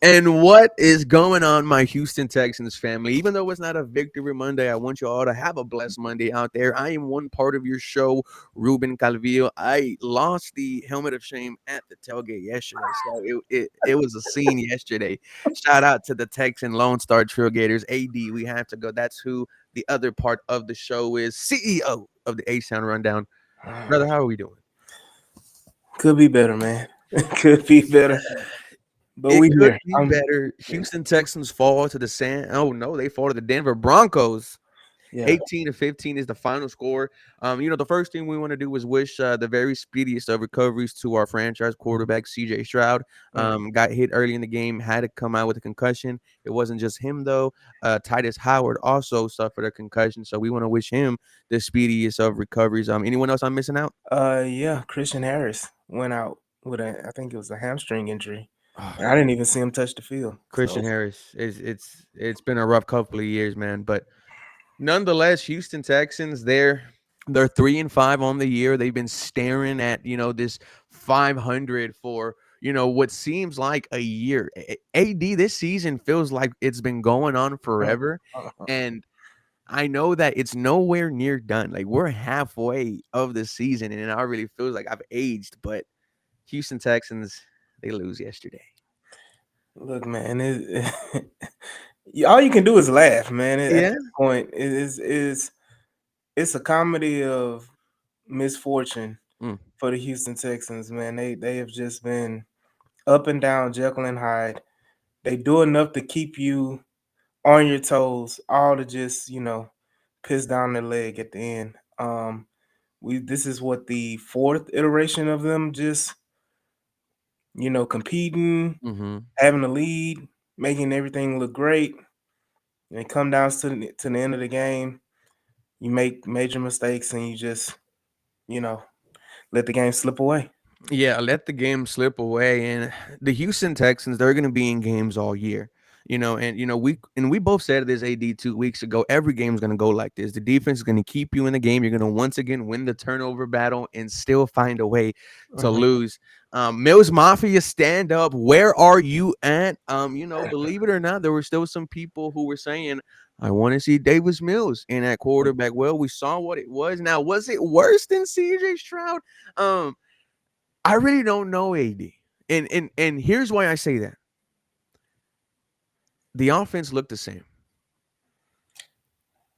And what is going on, my Houston Texans family? Even though it's not a Victory Monday, I want you all to have a blessed Monday out there. I am one part of your show, Ruben Calvillo. I lost the helmet of shame at the tailgate yesterday, so it was a scene yesterday. Shout out to the Texan Lone Star Trailgaters. AD, we have to go. That's who the other part of the show is. CEO of the Rundown. Brother, how are we doing? Could be better, man. Could be better. But It we could here. be better. Houston Texans fall to the Oh no, they fall to the Denver Broncos. Yeah. 18-15 is the final score. The first thing we want to do is wish the very speediest of recoveries to our franchise quarterback, CJ Stroud. Mm. Got hit early in the game, had to come out with a concussion. It wasn't just him, though. Titus Howard also suffered a concussion. So we want to wish him the speediest of recoveries. Anyone else I'm missing out? Yeah. Christian Harris went out with I think it was a hamstring injury. Oh, And I didn't even see him touch the field. So Christian Harris. It's been a rough couple of years, man. But nonetheless, Houston Texans, they're 3-5 on the year. They've been staring at, this 500 for, what seems like a year. AD, this season feels like it's been going on forever. And I know that it's nowhere near done. Like, we're halfway of the season, and it already feels like I've aged. But Houston Texans, they lose yesterday. look, man, all you can do is laugh, man. At Yeah. this point, it's a comedy of misfortune Mm. for the Houston Texans, man. They have just been up and down, Jekyll and Hyde. They do enough to keep you on your toes, all to just, piss down their leg at the end. We This is what the fourth iteration of them just, competing, Mm-hmm. having a lead, making everything look great. And it come down to the end of the game, you make major mistakes and you just, you know, let the game slip away. Yeah, let the game slip away. And the Houston Texans, they're going to be in games all year. We both said this AD 2 weeks ago. Every game's going to go like this. The defense is going to keep you in the game. You're going to once again win the turnover battle and still find a way to Mhm. lose. Mills Mafia, stand up. Where are you at? Believe it or not, there were still some people who were saying, I want to see Davis Mills in that quarterback. Well, we saw what it was. Now, was it worse than CJ Stroud? I really don't know AD. And here's why I say that. The offense looked the same.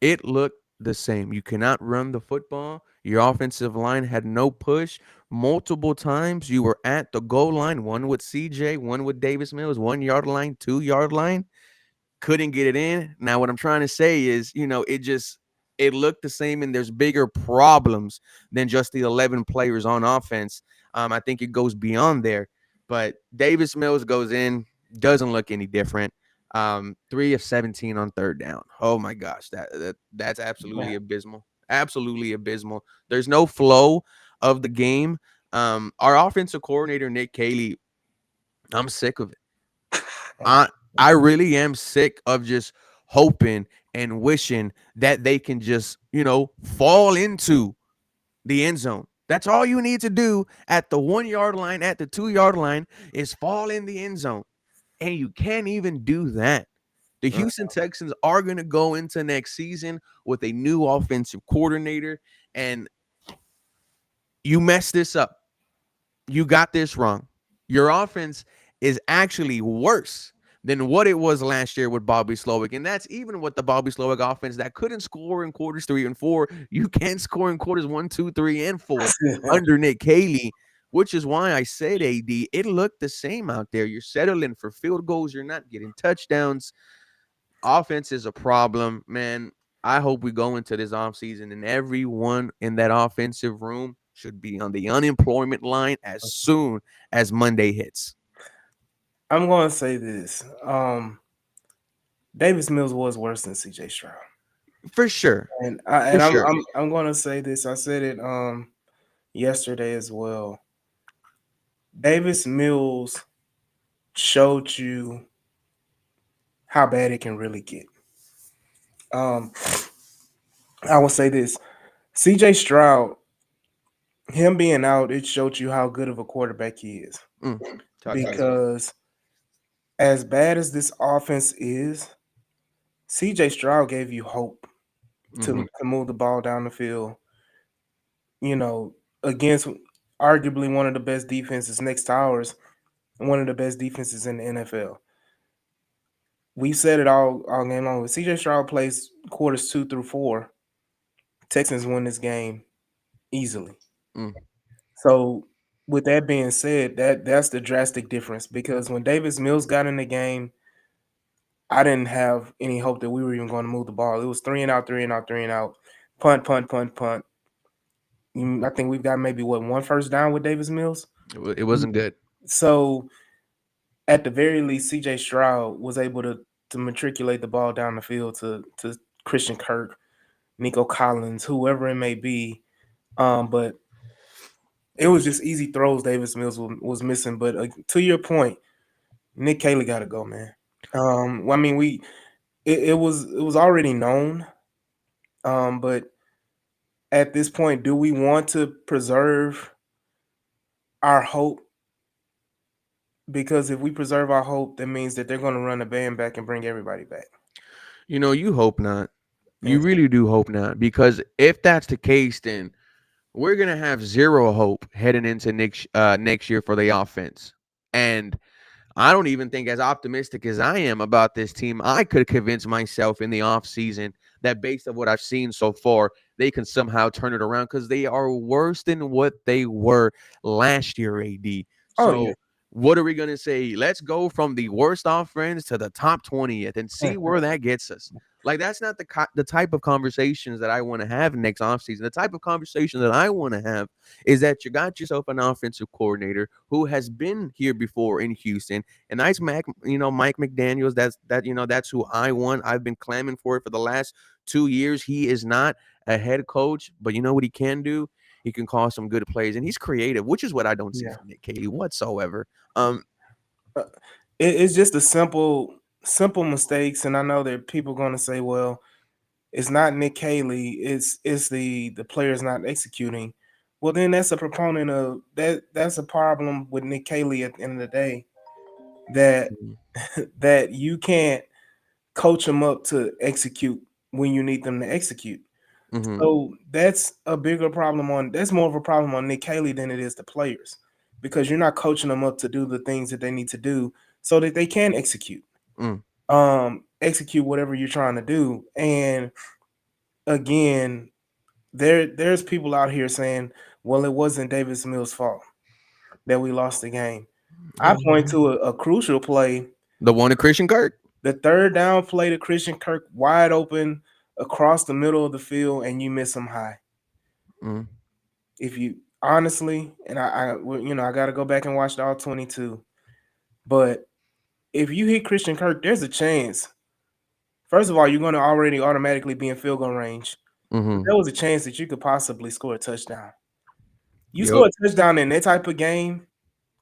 It looked the same. You cannot run the football. Your offensive line had no push. Multiple times you were at the goal line, one with CJ, one with Davis Mills, 1 yard line, 2 yard line. Couldn't get it in. Now, what I'm trying to say is, it looked the same, and there's bigger problems than just the 11 players on offense. I think it goes beyond there. But Davis Mills goes in, doesn't look any different. 3 of 17 on third down. Oh my gosh, that's absolutely Yeah. abysmal. Absolutely abysmal. There's no flow of the game. Our offensive coordinator Nick Caley, I'm sick of it. I I really am sick of just hoping and wishing that they can just, fall into the end zone. That's all you need to do at the 1 yard line, at the 2 yard line, is fall in the end zone. And you can't even do that. The Mm. Houston Texans are going to go into next season with a new offensive coordinator, and you messed this up. You got this wrong. Your offense is actually worse than what it was last year with Bobby Slowick. And that's even with the Bobby Slowick offense that couldn't score in quarters 3 and 4. You can score in quarters 1, 2, 3, and 4 under Nick Caley, which is why I said, AD, it looked the same out there. You're settling for field goals. You're not getting touchdowns. Offense is a problem, man. I hope we go into this offseason and everyone in that offensive room should be on the unemployment line as soon as Monday hits. I'm going to say this. Davis Mills was worse than CJ Stroud. For sure. And I For and I'm sure. I'm I'm going to say this. I said it yesterday as well. Davis Mills showed you how bad it can really get. Um I will say this. CJ Stroud, him being out, it showed you how good of a quarterback he is. Mm. Talk to me. Because as bad as this offense is, CJ Stroud gave you hope Hmm. to move the ball down the field, you know, against arguably one of the best defenses next to ours, and one of the best defenses in the NFL. We said it all game long. If CJ Stroud plays quarters 2 through 4, Texans win this game easily. Mm. So with that being said, that's the drastic difference because when Davis Mills got in the game, I didn't have any hope that we were even going to move the ball. It was 3 and out, 3 and out, 3 and out, punt, punt, punt, punt. I think we've got maybe one first down with Davis Mills. It wasn't good. So at the very least, CJ Stroud was able to matriculate the ball down the field to Christian Kirk, Nico Collins, whoever it may be. But it was just easy throws Davis Mills was missing. But to your point, Nick Caley got to go, man. Well, I mean, it was already known. But at this point, do we want to preserve our hope? Because if we preserve our hope, that means that they're going to run the band back and bring everybody back. You hope not. You And really do hope not, because if that's the case, then we're gonna have zero hope heading into next year for the offense. And I don't even think, as optimistic as I am about this team, I could convince myself in the offseason that based on what I've seen so far, they can somehow turn it around, because they are worse than what they were last year, AD. oh yeah, So what are we going to say? Let's go from the worst offense to the top 20th and see where that gets us. Like, that's not the type of conversations that I want to have next offseason. The type of conversation that I want to have is that you got yourself an offensive coordinator who has been here before in Houston, and nice Mike McDaniels. That's who I want. I've been clamming for it for the last 2 years. He is not a head coach, but you know what he can do? He can call some good plays, and he's creative, which is what I don't see yeah. from Nick Caley whatsoever. Um, Uh, it's just a simple mistakes, and I know that people are going to say, "Well, it's not Nick Caley. It's the players not executing." Well, then that's a proponent of that. That's a problem with Nick Caley at the end of the day. That mhm, that you can't coach them up to execute when you need them to execute. mhm, So that's a bigger problem that's more of a problem on Nick Caley than it is the players, because you're not coaching them up to do the things that they need to do so that they can mm, execute whatever you're trying to do. And again, there's people out here saying, well, it wasn't Davis Mills' fault that we lost the game. I point mhm. to a crucial play, The one to Christian Kirk. the third down play to Christian Kirk, wide open across the middle of the field, and you miss him high. Mm, If you honestly, and I got to go back and watch the all 22, but if you hit Christian Kirk, there's a chance. First of all, you're going to already automatically be in field goal range. But mhm. there was a chance that you could possibly score a touchdown. You Yep. score a touchdown in that type of game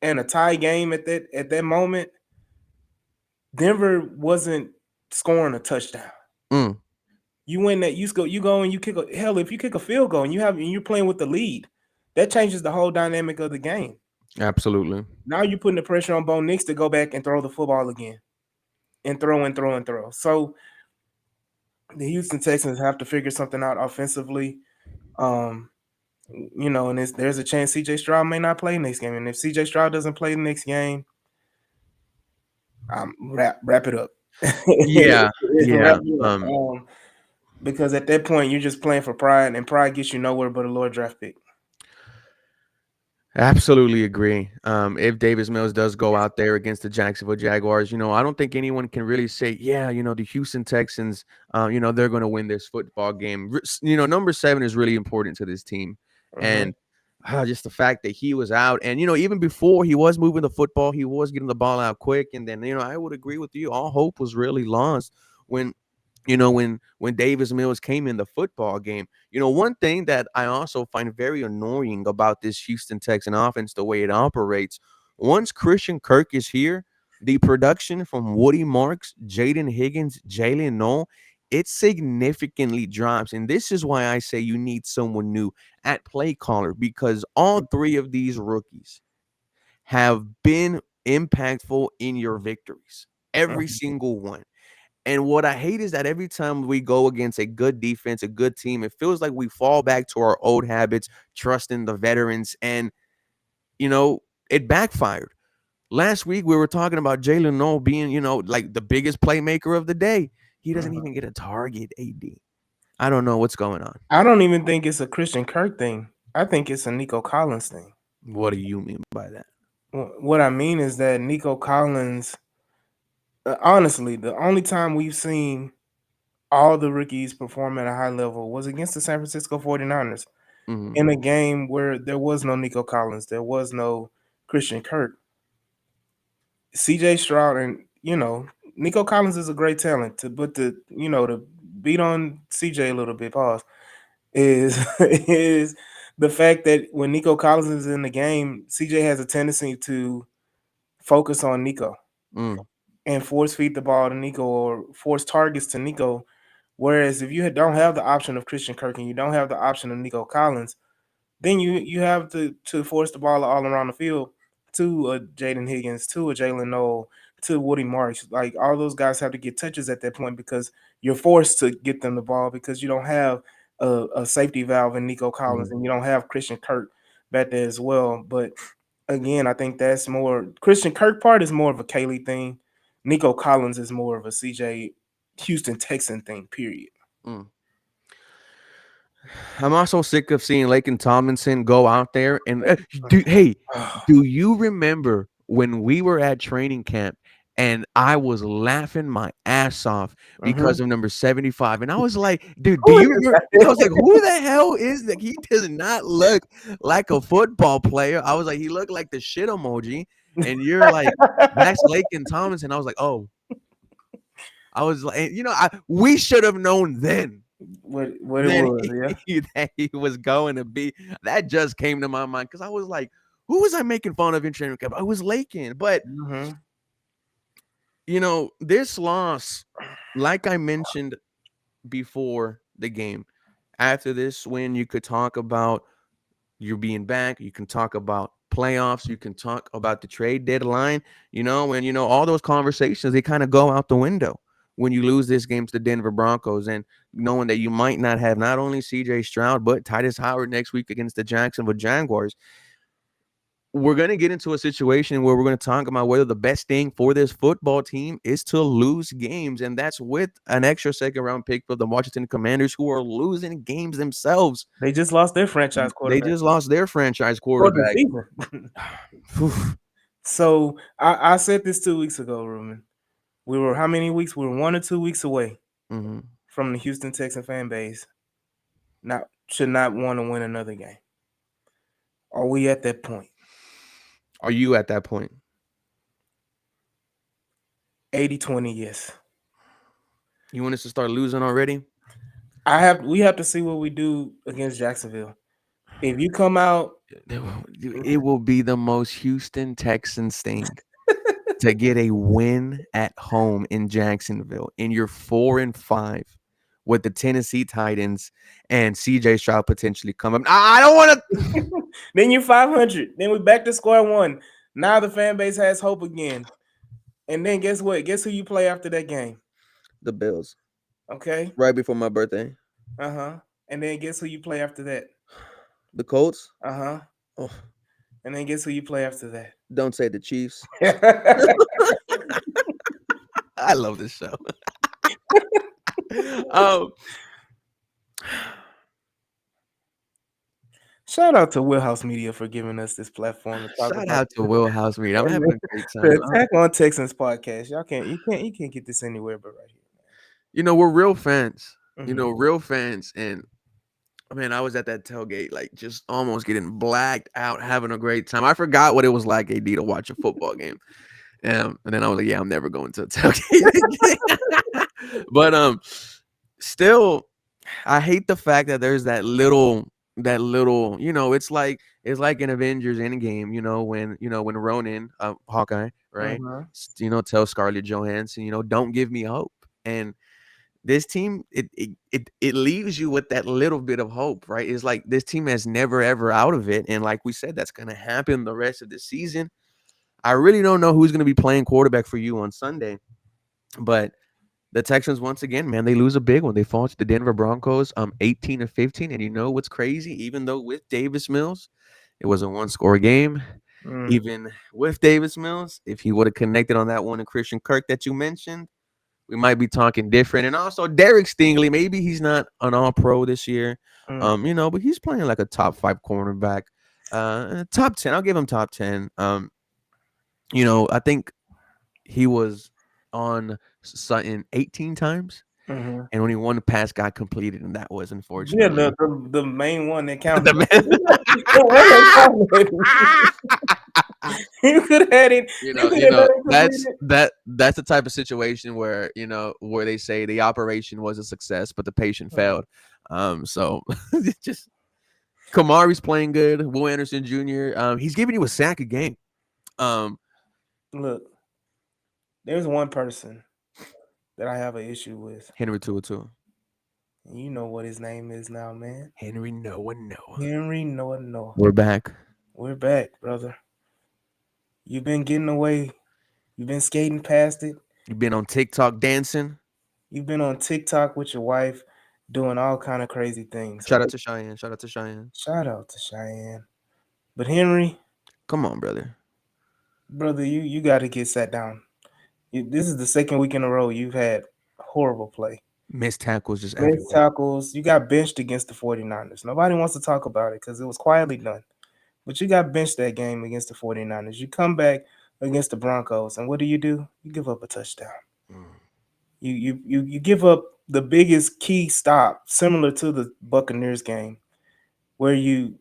and a tie game at that moment, Denver wasn't scoring a touchdown. Mm, You win that, you go and you kick a hell if you kick a field goal and you're playing with the lead, that changes the whole dynamic of the game. absolutely. Now you're putting the pressure on Bo Nix to go back and throw the football again and throw and throw and throw. So the Houston Texans have to figure something out offensively. Um, and there's a chance CJ Stroud may not play next game. And if CJ Stroud doesn't play the next game, wrap it up. Yeah, Wrap yeah. it up. Because at that point you're just playing for pride, and pride gets you nowhere but a lower draft pick. Absolutely agree. If Davis Mills does go out there against the Jacksonville Jaguars, I don't think anyone can really say, yeah, the Houston Texans, they're going to win this football game. Number 7 is really important to this team. Mhm. And just the fact that he was out, and, even before he was moving the football, he was getting the ball out quick. And then, I would agree with you. All hope was really lost when when Davis Mills came in the football game. One thing that I also find very annoying about this Houston Texan offense, the way it operates, once Christian Kirk is here, the production from Woody Marks, Jaden Higgins, Jalen Noel, it significantly drops. And this is why I say you need someone new at play caller, because all 3 of these rookies have been impactful in your victories. every single one. And what I hate is that every time we go against a good defense, a good team, it feels like we fall back to our old habits, trusting the veterans, and you know, it backfired. Last week we were talking about Jalen Noel being, like the biggest playmaker of the day. He doesn't Mhm. even get a target, AD. I don't know what's going on. I don't even think it's a Christian Kirk thing. I think it's a Nico Collins thing. What do you mean by that? What I mean is that Nico Collins, honestly, the only time we've seen all the rookies perform at a high level was against the San Francisco 49ers Hmm. in a game where there was no Nico Collins, there was no Christian Kirk. CJ Stroud and Nico Collins is a great talent but to beat on CJ a little bit, pause, is is the fact that when Nico Collins is in the game, CJ has a tendency to focus on Nico Mm, and force feed the ball to Nico or force targets to Nico. Whereas if you don't have the option of Christian Kirk and you don't have the option of Nico Collins, then you have to force the ball all around the field to a Jaden Higgins, to a Jalen Noel, to Woody Marsh. Like all those guys have to get touches at that point because you're forced to get them the ball because you don't have a safety valve in Nico Collins mm, and you don't have Christian Kirk back there as well. But again, I think that's more Christian Kirk part is more of a Caley thing. Nico Collins is more of a CJ Houston Texan thing, period. mm. I'm also sick of seeing Lake and Tomlinson go out there and hey, do you remember when we were at training camp and I was laughing my ass off because Mhm. of number 75? And I was like, dude, do Who you is remember? I was like, who the hell is that? He does not look like a football player. I was like, he looked like the shit emoji. And you're like, that's Lake and Tomlinson. I was like, oh, I was like, we should have known then what it that was, yeah. that he was going to be. That just came to my mind because I was like, who was I making fun of in training camp? I was Lakin. But, Mhm. this loss, like I mentioned before the game, after this win, you could talk about you being back. You can talk about playoffs. You can talk about the trade deadline. And all those conversations, they kind of go out the window when you lose this game to the Denver Broncos, and knowing that you might not have not only CJ Stroud but Titus Howard next week against the Jacksonville Jaguars. We're going to get into a situation where we're going to talk about whether the best thing for this football team is to lose games, and that's with an extra second round pick for the Washington Commanders, who are losing games themselves. They just lost their franchise They quarterback just lost their franchise for the quarterback. season. So I said this 2 weeks ago, Ruben. We were how many weeks? We were 1 or 2 weeks away Mm-hmm. from the Houston Texan fan base should not want to win another game. Are we at that point? Are you at that point? 80-20, yes. You want us to start losing already? We have to see what we do against Jacksonville. If you come out It will be the most Houston Texans thing to get a win at home in Jacksonville, and you're 4-5 with the Tennessee Titans and CJ Stroud potentially coming. I don't want to. then you're 500. Then we're back to square one. Now the fan base has hope again. And then guess what? Guess who you play after that game? The Bills Okay. right before my birthday. Uh-huh. And then guess who you play after that? The Colts. Uh-huh. Oh, And then guess who you play after don't say the Chiefs. that? I love this show. um, Shout out to Wheelhouse Media for giving us this platform to talk shout about out to Wheelhouse Reed. I'm having a great the time. Attack on Texans podcast. You can't get this anywhere but right We're real fans. here. Mhm. Real fans, and man, I was at that tailgate, like just almost getting blacked out, having a great time. I forgot what it was like, AD, to watch a football game. And then I was like, yeah, I'm never going to a tailgate again. But still, I hate the fact that there's that little, it's like an Avengers Endgame, when Ronan, Hawkeye, right, Mhm. tells Scarlett Johansson, don't give me hope. And this team, it leaves you with that little bit of hope, right? It's like this team has never ever out of it, and like we said, that's gonna happen the rest of the season. I really don't know who's gonna be playing quarterback for you on Sunday. But the Texans once again, man, they lose a big one. They fall to the Denver Broncos, 18-15. And you know what's crazy? Even though with Davis Mills, it was a one-score game. Mm, Even with Davis Mills, if he would have connected on that one to Christian Kirk that you mentioned, we might be talking different. And also Derek Stingley, maybe he's not an all pro this year. mm, But he's playing like a top five cornerback. Top 10. I'll give him top 10. I think he was on Sutton 18 times, hmm. and only one pass got completed, and that was Yeah, unfortunately the main one that the counted. man. The one that counted. You could have had it. you You know, could you have know let it complete that's it. that's the type of situation where where they say the operation was a success, but the patient failed. So just Kamari's playing good. Will Anderson Jr. He's giving you a sack a game. Um, Look, there's one person that I have an issue with. Henry Tua. And you know what his name is now, man. Henry Noah. Henry Noah Noah. We're back. We're back, brother. You've been getting away. You've been skating past it. You've been on TikTok dancing. You've been on TikTok with your wife doing all kind of crazy things, Shout out right? to Cheyenne. Shout out to Cheyenne. Shout out to Cheyenne. But Henry, Come on, brother. brother, you got to get sat down. This is the second week in a row you've had horrible play. Missed tackles just Missed everywhere. tackles. You got benched against the 49ers. Nobody wants to talk about it because it was quietly done. But you got benched that game against the 49ers. You come back against the Broncos, and what do? You give up a touchdown. Mm. You give up the biggest key stop, similar to the Buccaneers game, where you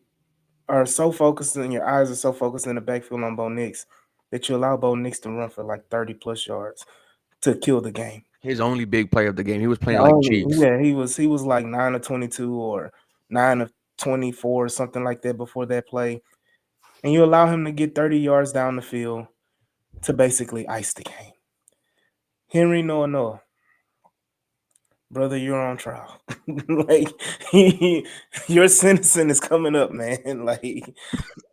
are so focused and your eyes are so focused in the backfield on Bo Nix that you allow Bo Nix to run for like 30 plus yards to kill the game. His only big play of the game. He was The playing like only Chiefs. yeah, he was like 9 of 22 or 9 of 24 or something like that before that play. And you allow him to get 30 yards down the field to basically ice the game. Henry Noah, brother, you're on trial. Like your sentencing is coming up, man. Like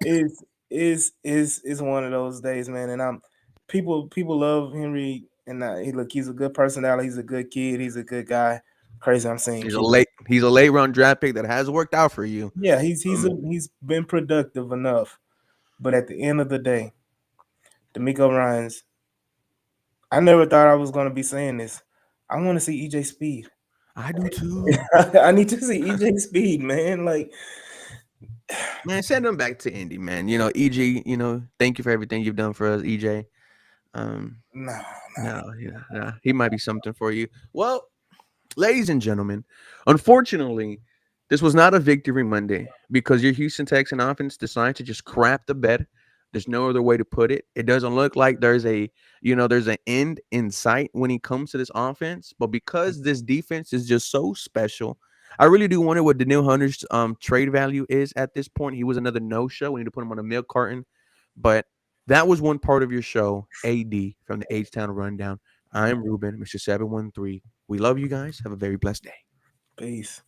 it's is one of those days, man. And people love Henry, and he's a good personality. He's a good kid. He's a good guy. Crazy, I'm saying kid. He's a late run draft pick that has worked out for you. Yeah, he's Um, been productive enough. But at the end of the day, D'Amico Ryans, I never thought I was gonna be saying this. I want to see EJ Speed. I do too. I need to see EJ Speed, man. Like, Man, send him back to Indy, man. EG, thank you for everything you've done for us, EJ. Um, nah, no, he might be something for you. Well, ladies and gentlemen, unfortunately, this was not a victory Monday because your Houston Texan offense decided to just crap the bed. There's no other way to put it. It doesn't look like there's an end in sight when it comes to this offense. But because this defense is just so special, I really do wonder what Danielle Hunter's trade value is at this point. He was another no show. We need to put him on a milk carton. But that was one part of your show, AD from the H Town Rundown. I'm Ruben, Mr. 713. We love you guys. Have a very blessed day. peace.